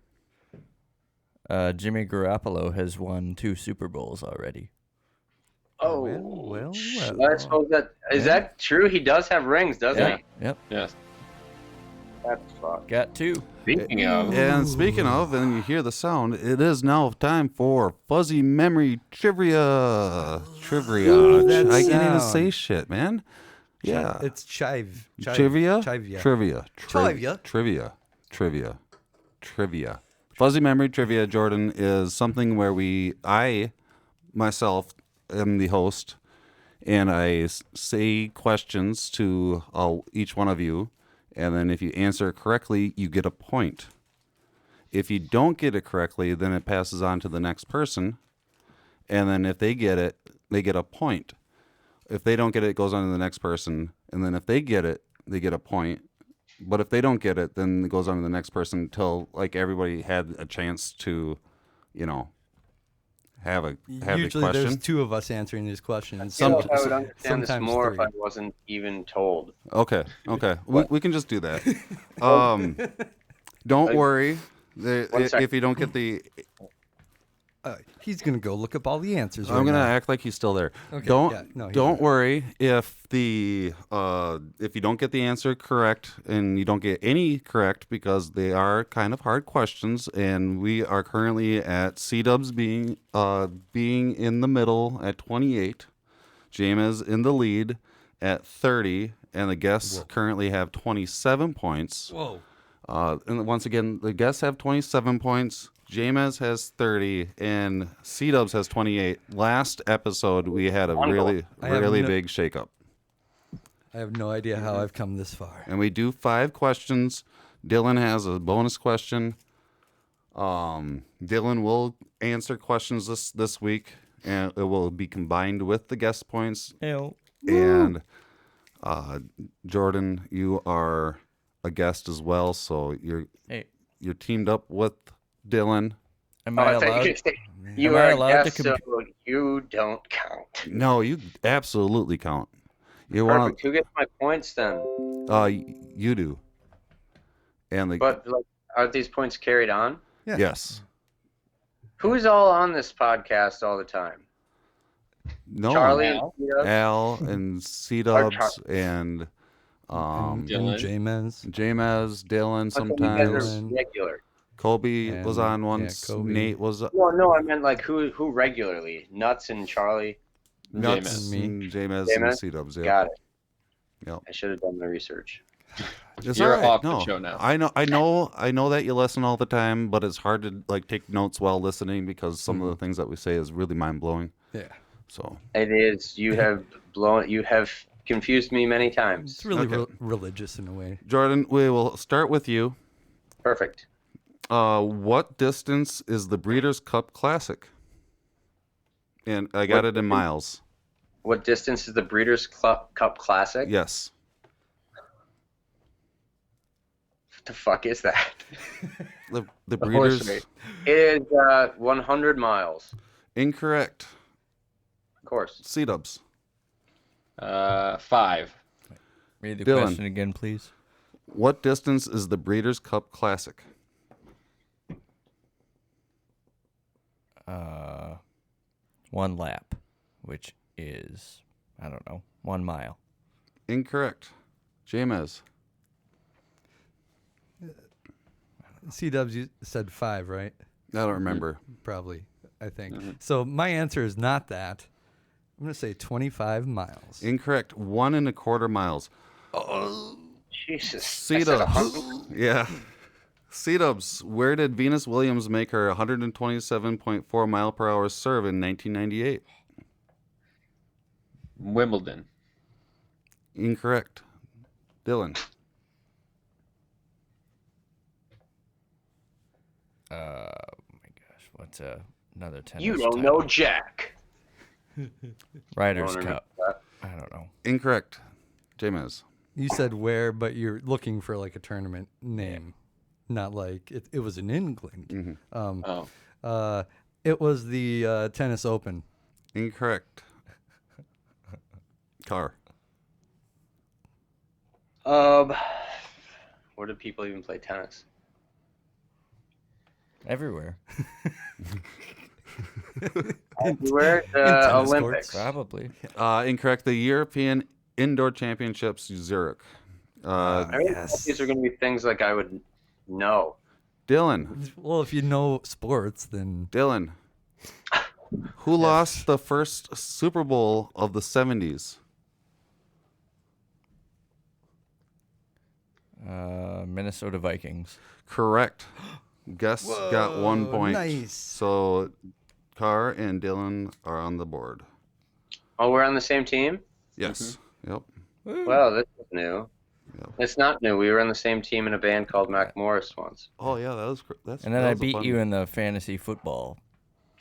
Jimmy Garoppolo has won 2 Super Bowls already. Oh, Well. I suppose is that true? He does have rings, doesn't he? Yep. Yes. That's fucked. Got 2. Speaking of, And speaking of, and you hear the sound, it is now time for Fuzzy Memory Trivia. Ooh, that I can't even sound. say shit, man. Yeah. It's chive. Trivia? Chivia. Trivia. Fuzzy Memory Trivia, Jordan, is something where I myself am the host, and I say questions to each one of you, and then if you answer it correctly, you get a point. If you don't get it correctly, then it passes on to the next person, and then if they get it, they get a point. If they don't get it, it goes on to the next person, and then if they get it, they get a point. But if they don't get it, then it goes on to the next person until everybody had a chance to, have the Usually question. there's two of us answering these questions. I would understand this sometimes more three. if I wasn't even told. Okay. We can just do that. Don't worry. If you don't get the, He's gonna go look up all the answers. I'm gonna act like he's still there. Okay, Don't yeah, no, he's don't not. worry if you don't get the answer correct and you don't get any correct, because they are kind of hard questions, and we are currently at C-Dubs being in the middle at 28, JMez in the lead at 30, and the guests currently have 27 points. Whoa. And once again, the guests have 27 points. JMez has 30, and C-Dubs has 28. Last episode, we had a really big shakeup. I have no idea how I've come this far. And we do 5 questions. Dylan has a bonus question. Dylan will answer questions this week, and it will be combined with the guest points. Ew. And Jordan, you are a guest as well, so you're teamed up with Dylan. Am I allowed? You Am I are allowed a to guest, so you don't count. No, you absolutely count. You Perfect. Who gets my points then? you do. And But are these points carried on? Yeah. yes. Who's all on this podcast all the time? No. Charlie Al. and Tito? Al and C-Dubs and And Dylan. JMez. JMez, Dylan How come you guys sometimes. are regular. Kobe And- was on yeah, once. Kobe. Nate was No, I meant like who regularly? Nuts and Charlie. Nuts Me. and JMez and JMez? C-Dubs. Yeah. Got it. Yep. I should have done the research. It's You're all right. off the No, show now. I know that you listen all the time, but it's hard to take notes while listening because some of the things that we say is really mind blowing. Yeah. So It is. You have confused me many times. It's really Okay. religious in a way. Jordan, we will start with you. Perfect. What distance is the Breeders' Cup Classic? And I got it in miles. What distance is the Breeders' Cup Classic? Yes. What the fuck is that? The The horse Breeders. race. It is 100 miles. Incorrect. Of course. C-Dubs. 5. Read the Dylan. question again, please. What distance is the Breeders' Cup Classic? 1 lap, which is, I don't know, 1 mile. Incorrect. JMez. C-Dubs, you said 5, right? I don't remember. Probably, I think. So my answer is not that. I'm going to say 25 miles. Incorrect. 1 1/4 miles. Jesus. C-Dubs. Yeah. C-Dubs. Where did Venus Williams make her 127.4 mile per hour serve in 1998? Wimbledon. Incorrect. Dylan. Oh my gosh, what's another tennis? You don't title? know Jack. Ryder's Don't Cup. remember I don't know. Incorrect. JMez. You said where, but you're looking for like a tournament name, not like it was in England. Oh. It was the Tennis Open. Incorrect. Carr. Where do people even play tennis? Everywhere. Everywhere? tennis Olympics. Probably. Incorrect. The European Indoor Championships, Zurich. These are going to be things like I would know. Dylan. Well, if you know sports, then Dylan. Who lost the first Super Bowl of the 70s? Minnesota Vikings. Correct. Guests got 1 point. nice. So Carr and Dylan are on the board. Oh, we're on the same team? Yes. Yep. Well, this is new. Yep. It's not new. We were on the same team in a band called Mac Morris once. Oh yeah, that's. And then that I was a beat fun you one. in the fantasy football.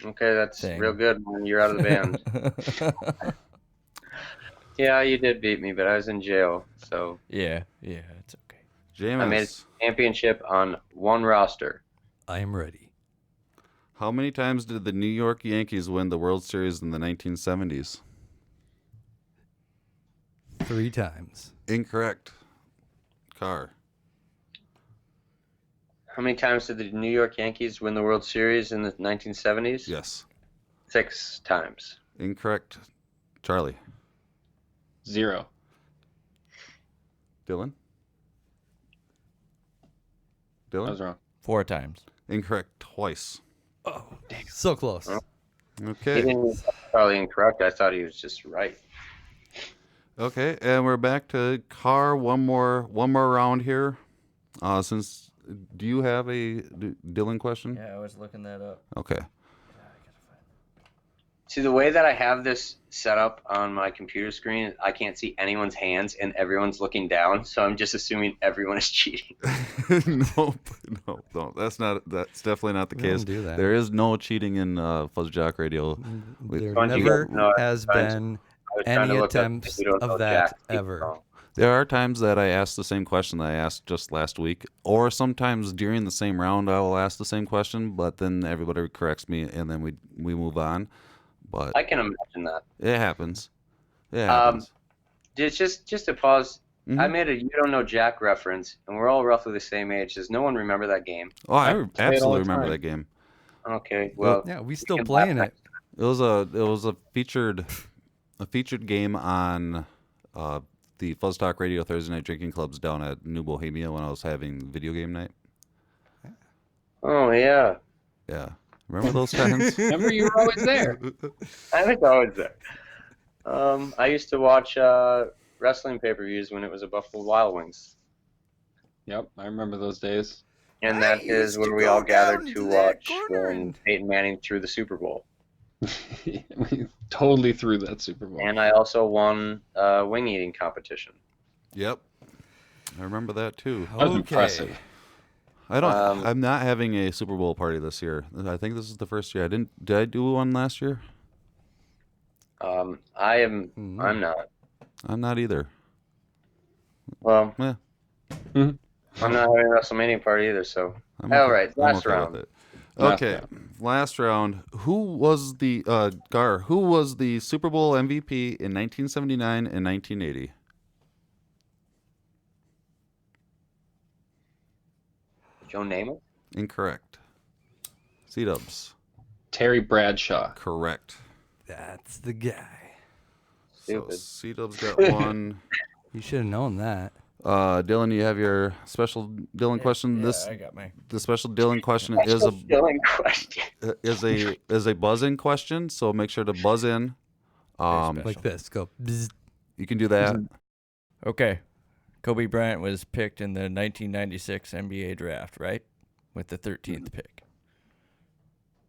Okay, that's Thing. real good when you're out of the band. Yeah, you did beat me, but I was in jail, so yeah, it's okay. I made a JMez. championship on one roster. I am ready. How many times did the New York Yankees win the World Series in the 1970s? 3 times. Incorrect. Carr. How many times did the New York Yankees win the World Series in the 1970s? Yes. 6 times. Incorrect. Charlie. 0. Dylan? I Dylan? was wrong. 4 times. Incorrect twice. Oh, so close. He Okay. didn't probably incorrect. I thought he was just right. Okay, and we're back to Carr. One more round here. Do you have a Dylan question? Yeah, I was looking that up. Okay. See, the way that I have this set up on my computer screen, I can't see anyone's hands and everyone's looking down, so I'm just assuming everyone is cheating. Nope. No. That's definitely not the We don't case. do that. There is no cheating in FuzzJockRadio. There Don't you never guys know has I was been trying to any look up attempts if you don't know of that Jack. ever. There are times that I ask the same question that I asked just last week, or sometimes during the same round I will ask the same question, but then everybody corrects me and then we move on. But I can imagine that. it happens. It happens. Just to pause. Mhm. I made a "You Don't Know Jack" reference, and we're all roughly the same age. Does no one remember that game? Oh, I I play it all absolutely the remember time. that game. Okay, well, Yeah, we still can playing laugh it. It was a featured game on the Fuzz Talk Radio Thursday night drinking clubs down at New Bohemia when I was having video game night. oh yeah, Yeah, remember those times? Remember, you were always there. I was always there. I used to watch wrestling pay-per-views when it was a Buffalo Wild Wings, Yep, I remember those days. and that is where we all gathered to watch when Peyton Manning threw the Super Bowl. We totally threw that Super Bowl. And I also won a wing eating competition. Yep, I remember that too. That was impressive. I don't. I'm not having a Super Bowl party this year. I think this is the first year. I didn't. Did I do one last year? I'm not. I'm not either. Well, Yeah. I'm not having a WrestleMania party either. So, I'm all right, I'm last okay round. with it. Last Okay, last round. Who was the Gar? Who was the Super Bowl MVP in 1979 and 1980? Joe Namath. Incorrect. C-Dubs. Terry Bradshaw. Correct. That's the guy. So Stupid. C-Dubs got one. You should have known that. Dylan, you have your special Dylan question. Yeah, I got The special Dylan question is a Dylan question. is a buzz-in question. So make sure to buzz in. special. Like this. Go. Bzz. You can do that. Okay. Kobe Bryant was picked in the 1996 NBA draft, right? With the 13th pick.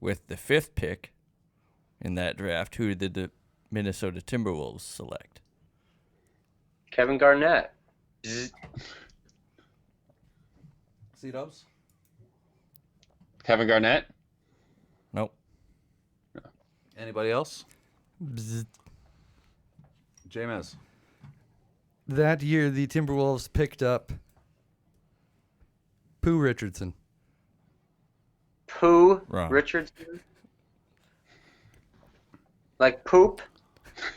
With the 5th pick in that draft, who did the Minnesota Timberwolves select? Kevin Garnett. Bzz. C-Dubs. Kevin Garnett. Nope. Anybody else? Bzz. JMez. That year, the Timberwolves picked up Pooh Richardson. Pooh Wrong. Richardson. Like poop.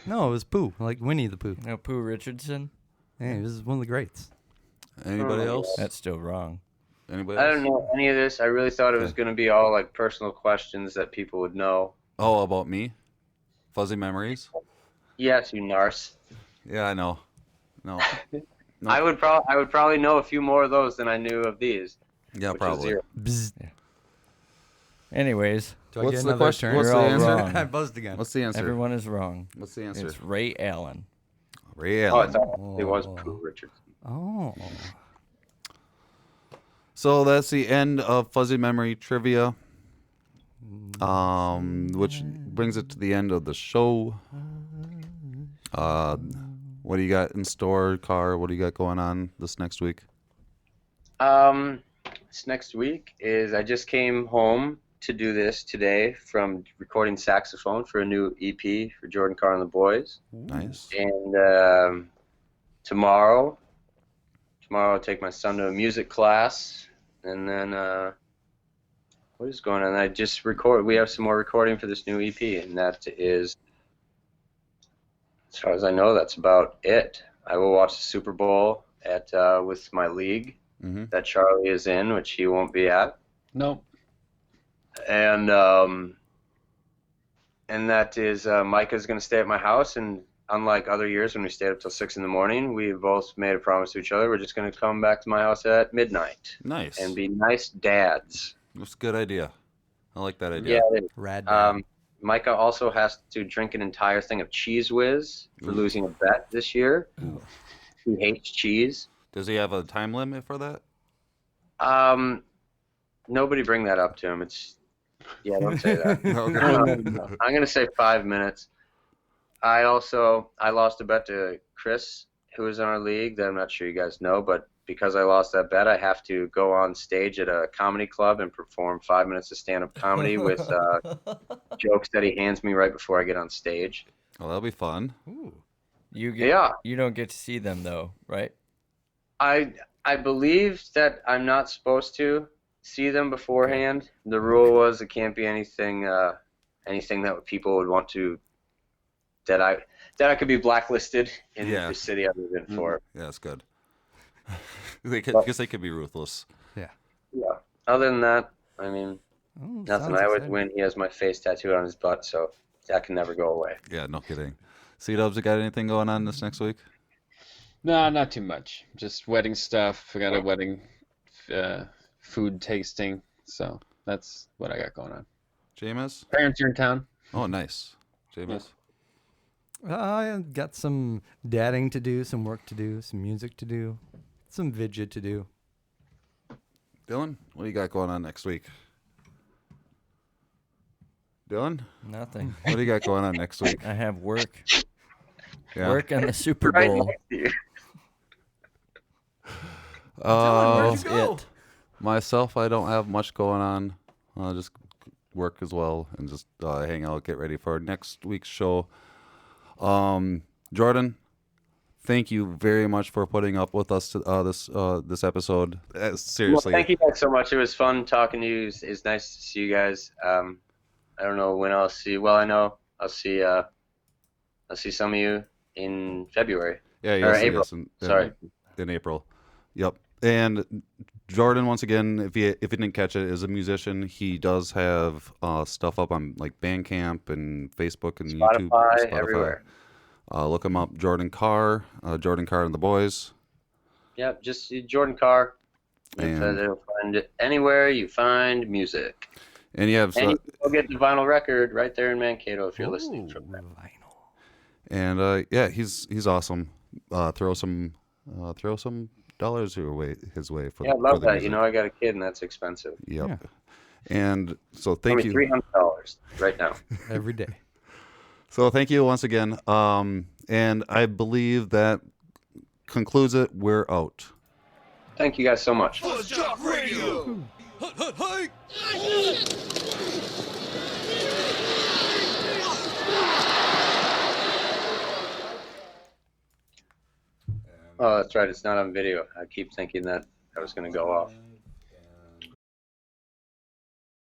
No, it was Pooh, like Winnie the Pooh. No, Pooh Richardson? Hey, this is one of the greats. Anybody Oh, else? That's still wrong. Anybody I else? don't know any of this. I really thought it was Okay. going to be all like personal questions that people would know. Oh, about me? Fuzzy memories? Yes, you narce. Yeah, I know. No. No. I would probably know a few more of those than I knew of these. Yeah, which is probably. 0. Bzz. Anyways, Do I What's get the another question? turn? What's You're the all answer? wrong. I buzzed again. What's the answer? everyone is wrong. What's the answer? It's Ray Allen. Ray Oh, I Allen. thought it was Pooh Richardson. Oh. So that's the end of Fuzzy Memory Trivia, which brings it to the end of the show. What do you got in store, Carr? What do you got going on this next week? This next week is I just came home to do this today from recording saxophone for a new EP for Jordan Carr and the Boys. Nice. And tomorrow I'll take my son to a music class, and then what is going on? I just record. We have some more recording for this new EP, and that is, as far as I know, that's about it. I will watch the Super Bowl at with my league that Charlie is in, which he won't be at. Nope. And that is Micah's going to stay at my house, and unlike other years when we stayed up till 6 a.m, we both made a promise to each other. We're just going to come back to my house at midnight. Nice. And be nice dads. That's a good idea. I like that idea. Yeah. Rad. Micah also has to drink an entire thing of Cheese Whiz for losing a bet this year. Ooh. He hates cheese. Does he have a time limit for that? Nobody bring that up to him. Don't say that. Okay. I'm going to say 5 minutes. I lost a bet to Chris, who is in our league that I'm not sure you guys know, but because I lost that bet, I have to go on stage at a comedy club and perform 5 minutes of stand-up comedy with jokes that he hands me right before I get on stage. Well, that'll be fun. Ooh. You don't get to see them though, right? I believe that I'm not supposed to see them beforehand. The rule was it can't be anything that people would want to that I could be blacklisted in the city I live in for. Yeah, that's good. Because they could be ruthless. Yeah. Yeah. Other than that, I mean, nothing. I always win. He has my face tattooed on his butt, so that can never go away. Yeah, no kidding. C-Dubs, you got anything going on this next week? No, not too much. Just wedding stuff. I got a wedding food tasting, so that's what I got going on. JMez? Parents are in town. Oh, nice. JMez? I got some dadding to do, some work to do, some music to do, some vidya to do. Dylan, what do you got going on next week? Dylan? Nothing. What do you got going on next week? I have work. Yeah. Work on the Super Right Bowl. next to you. Where'd you go? It. Myself, I don't have much going on. Just work as well and just hang out, get ready for next week's show. Jordan, thank you very much for putting up with us this episode. Seriously. Well, thank you guys so much. It was fun talking to you. It's nice to see you guys. I don't know when I'll see. Well, I know I'll see some of you in February. Yeah, Or April. Sorry. In April. Yep. And Jordan, once again, if you didn't catch it, is a musician. He does have stuff up on like Bandcamp and Facebook and YouTube, Spotify, everywhere. Look him up, Jordan Carr, Jordan Carr and the Boys. Yep, just Jordan Carr. And they'll find it anywhere you find music. And you have and you can go get the vinyl record right there in Mankato if you're listening from there. Vinyl. And yeah, he's awesome. Throw some dollars his way for I love the that. music. You know, I got a kid and that's expensive. Yep. Yeah. And so thank you. $300 right now. Every day. So thank you once again. And I believe that concludes it. We're out. Thank you guys so much. FuzzJockRadio! Oh, that's right. It's not on video. I keep thinking that I was going to go off.